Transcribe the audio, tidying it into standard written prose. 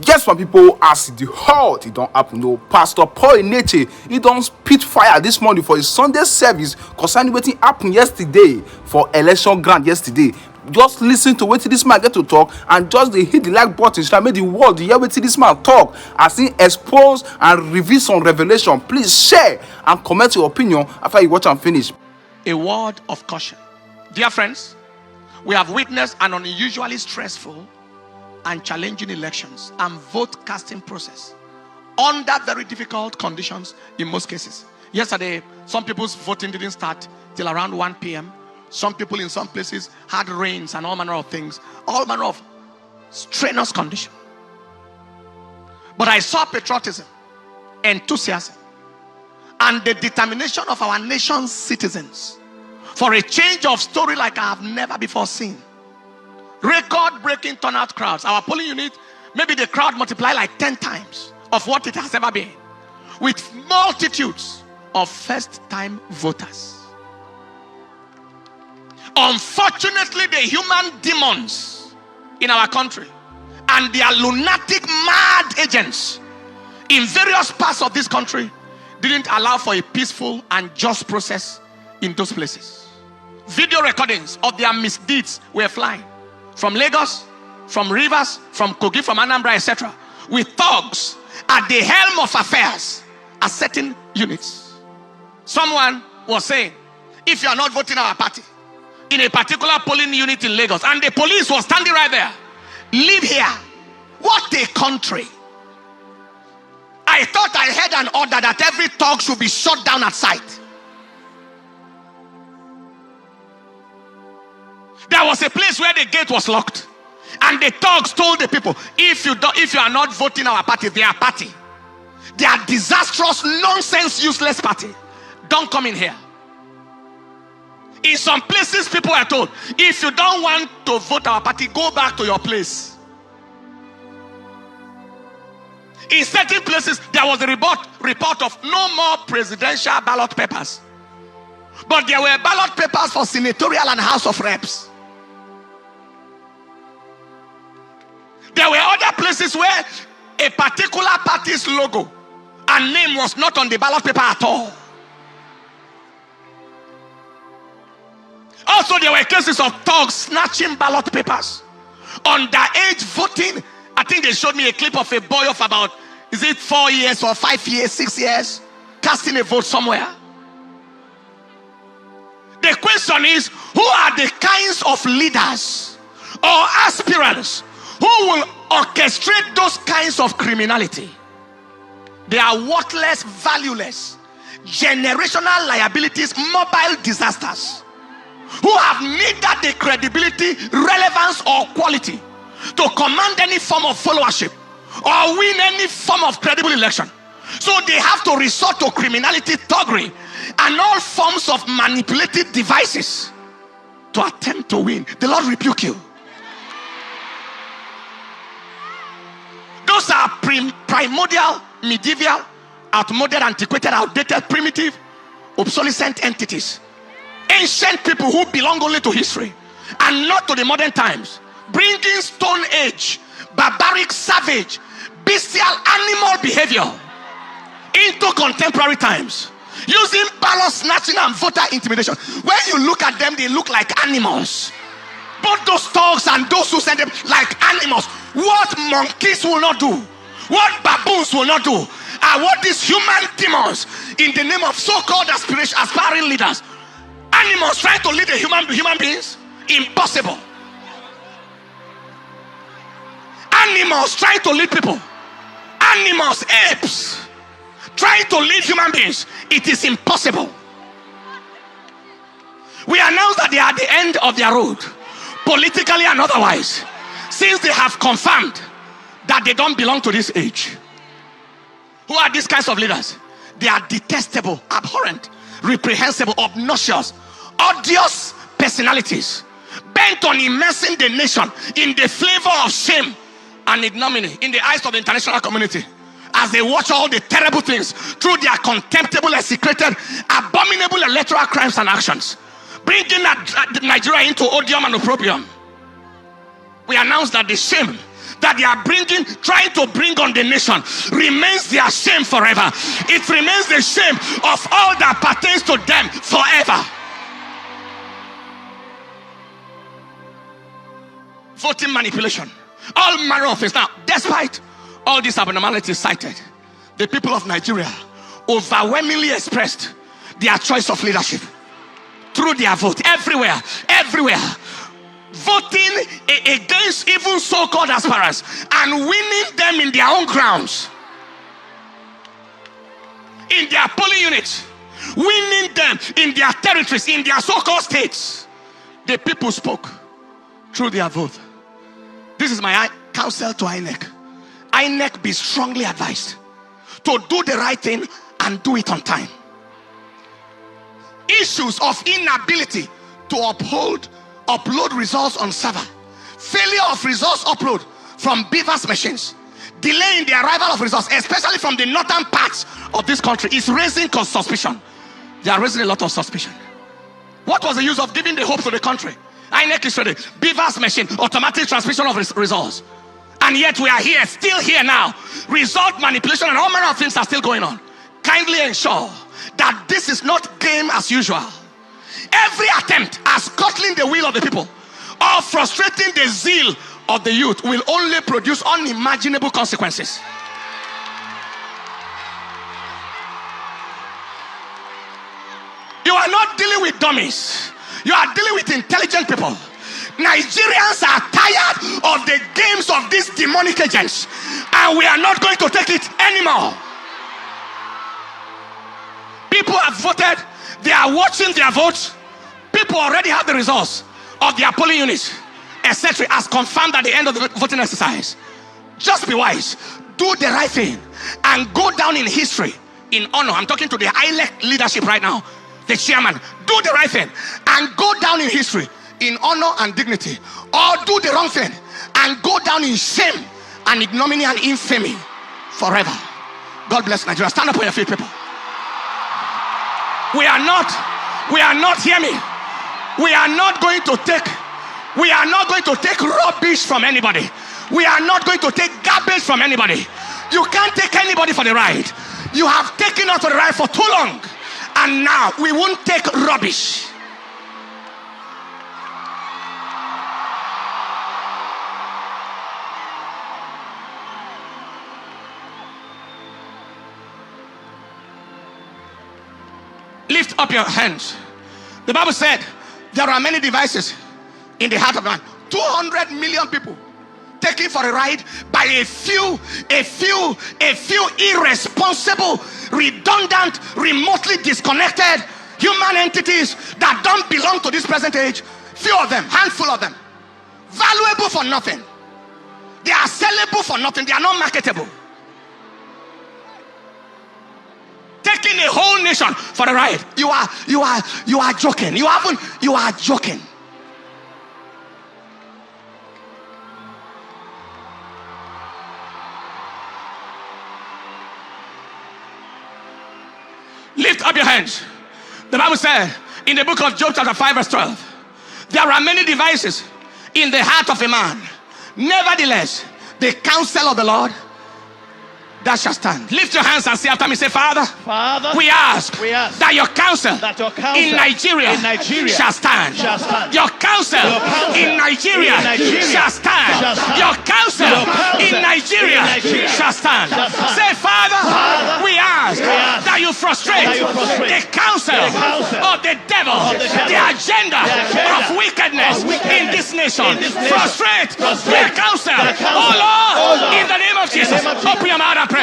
Yes, some people as the halt, it don't happen. No, Pastor Paul enenche, he don't spit fire this morning for his Sunday service concerning what happened yesterday for election grant yesterday. Just listen to what this man get to talk and just they hit the like button. Should I make the world hear what this man talk as he expose and reveal some revelation. Please share and comment your opinion after you watch and finish. A word of caution. Dear friends, we have witnessed an unusually stressful and challenging elections and vote casting process under very difficult conditions in most cases. Yesterday, some people's voting didn't start till around 1 p.m. Some people in some places had rains and all manner of things, all manner of strenuous condition. But I saw patriotism, enthusiasm, and the determination of our nation's citizens for a change of story like I have never before seen. Record-breaking turnout crowds. Our polling unit, maybe the crowd multiplied like 10 times of what it has ever been, with multitudes of first-time voters. Unfortunately, the human demons in our country and their lunatic mad agents in various parts of this country didn't allow for a peaceful and just process in those places. Video recordings of their misdeeds were flying from Lagos, from Rivers, from Kogi, from Anambra, etc., with thugs at the helm of affairs at certain units. Someone was saying, if you are not voting our party in a particular polling unit in Lagos, and the police was standing right there, leave here. What a country. I thought I heard an order that every thug should be shot down at sight. There was a place where the gate was locked, and the thugs told the people, if you are not voting our party, their party, their disastrous, nonsense, useless party, don't come in here. In some places, people are told, if you don't want to vote our party, go back to your place. In certain places, there was a report of no more presidential ballot papers, but there were ballot papers for senatorial and House of Reps. There were other places where a particular party's logo and name was not on the ballot paper at all. Also, there were cases of thugs snatching ballot papers, underage voting. I think they showed me a clip of a boy of about, is it 4 years or 5 years, 6 years, casting a vote somewhere. The question is, who are the kinds of leaders or aspirants who will orchestrate those kinds of criminality? They are worthless, valueless, generational liabilities, mobile disasters, who have neither the credibility, relevance, or quality to command any form of followership or win any form of credible election. So they have to resort to criminality, thuggery, and all forms of manipulative devices to attempt to win. The Lord rebuke you. Those are primordial, medieval, outmoded, antiquated, outdated, primitive, obsolescent entities. Ancient people who belong only to history and not to the modern times, bringing stone age, barbaric, savage, bestial, animal behavior into contemporary times, using ballot snatching and voter intimidation. When you look at them, they look like animals. Both those dogs and those who send them like animals. What monkeys will not do, what baboons will not do, are what these human demons in the name of so-called aspiring leaders, animals trying to lead the human beings. Impossible. Animals trying to lead people, animals, apes trying to lead human beings. It is impossible. We announce that they are at the end of their road, politically and otherwise, since they have confirmed that they don't belong to this age. Who are these kinds of leaders? They are detestable, abhorrent, reprehensible, obnoxious, odious personalities, bent on immersing the nation in the flavor of shame and ignominy in the eyes of the international community, as they watch all the terrible things through their contemptible, execrated, abominable electoral crimes and actions, bringing Nigeria into odium and opprobrium. We announce that the shame that they are trying to bring on the nation remains their shame forever. It remains the shame of all that pertains to them forever. Voting manipulation, all manner of things. Now, despite all these abnormalities cited, the people of Nigeria overwhelmingly expressed their choice of leadership through their vote. Everywhere voting against even so-called aspirants and winning them in their own grounds, in their polling units, winning them in their territories, in their so-called states. The people spoke through their vote. This is my counsel to INEC. INEC, be strongly advised to do the right thing and do it on time. Issues of inability to upload results on server, failure of results upload from beavers machines, delay in the arrival of results, especially from the northern parts of this country, is raising suspicion. They are raising a lot of suspicion. What was the use of giving the hope to the country? INEC is ready. Beavers machine, automatic transmission of results. And yet we are here, still here now. Result manipulation and all manner of things are still going on. Kindly ensure that this is not game as usual. Every attempt at scuttling the will of the people or frustrating the zeal of the youth will only produce unimaginable consequences. You are not dealing with dummies. You are dealing with intelligent people. Nigerians are tired of the games of these demonic agents, and we are not going to take it anymore. People have voted. They are watching their votes. People already have the results of their polling units, etc., as confirmed at the end of the voting exercise. Just be wise. Do the right thing and go down in history in honor. I'm talking to the INEC leadership right now. The chairman, do the right thing and go down in history in honor and dignity, or do the wrong thing and go down in shame and ignominy and infamy forever. God bless Nigeria. Stand up on your feet, people. We are not, hear me. We are not going to take rubbish from anybody. We are not going to take garbage from anybody. You can't take anybody for the ride. You have taken us for the ride for too long. And now we won't take rubbish. Lift up your hands. The Bible said there are many devices in the heart of man. 200 million people taken for a ride by a few irresponsible, redundant, remotely disconnected human entities that don't belong to this present age. Few of them, handful of them, valuable for nothing. They are sellable for nothing. They are not marketable. Taking a whole nation for a ride. You are joking. You are joking. Lift up your hands. The Bible said in the book of Job chapter 5 verse 12, there are many devices in the heart of a man. Nevertheless, the counsel of the Lord that shall stand. Lift your hands and say after me, say, Father, we ask that your counsel in Nigeria shall stand. Your counsel in Nigeria shall stand. Your counsel in Nigeria shall stand. Say, Father, we ask that you frustrate the counsel of the devil, the agenda of wickedness in this nation. Frustrate their counsel. Oh Lord, in the name of Jesus, open your mouth and pray.